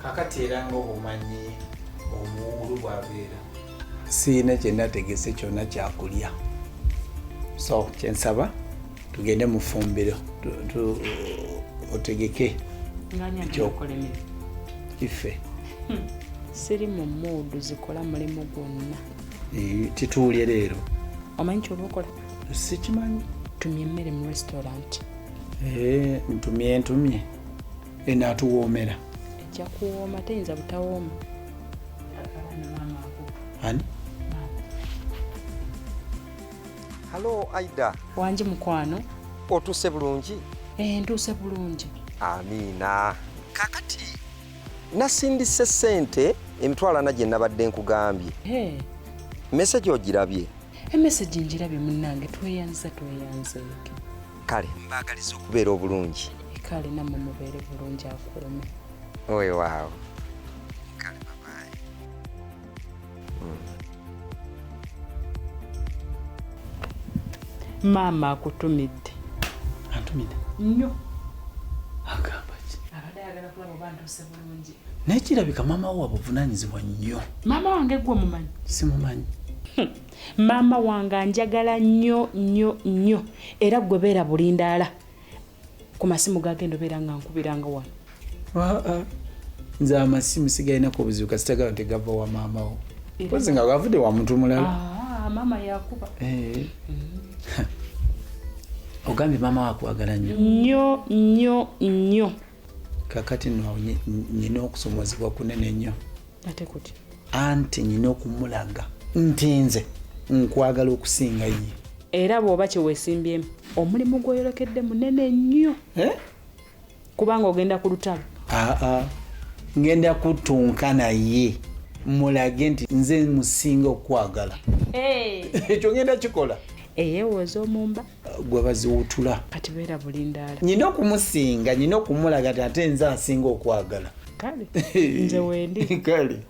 kakati era ng'obumanyi omuwulu bwabeera siina kye nategese kyonna kyakulya, so kyensaba tugende mu ffumbiro otegeke ife siri mu muudu zikola mulimu gwonna. tituulye leero. Omanyi kyoba okola? Sikimanyi. Tumye emmere mu restaurant. Ntumye enaatuwoomera. Ejja kuwooma, teyinza butawooma. Ani? Halo Aida. Wangi mukwano. Otuuse bulungi? Ntuuse bulungi. Amiina. Kakati nasindise ssente emitwalo 4 gye nabadde nkugambye. Message ogirabye? Message njirabye munnange, tweyanza. Kale mbaagaliza okubeera obulungi. Kale namwe mubeere bulungi akuume. Owe waawo. Kale babaye. Maama akutumidde. Antumidde? Nnyo. Agamba ki? Abadde ayagala kulaba oba ntuuse bulungi. Naye kirabika maama wo wabuvunaanyizibwa nnyo. Maama wange gwe mumanyi? Simumanyi. Maama wange anjagala nnyo era gwe beera bulindaala ku masimu gagenda obeera nga nkubiranga wano. Nze amasimu sigalinaku obuzibu kasita gaba tegava wa maama wo. Pozi nga gavudde wa muntu mulala. Maama yakuba. Ogambye maama wakwagala nnyo. Nnyo. Kakati no nyina okusomozebwa kunene nnyo. Ate kuti? Anti nyina okumulaga nti nze nkwagala okusinga ye. Era bw'oba kye weesimbyemu omulimu gw'oyolekedde munene nnyo. Kubanga ogenda ku lutalo. Ngenda kutunka naye mulage nti nze musinga okwagala. Ekyo ngenda kikola. Eyeewooza omumba. Gwe baziwutula. Kati beera bulindaala. Nyina okumusinga, nyina okumulaga ate nze asinga okwagala. Kale nze wendi. Kale.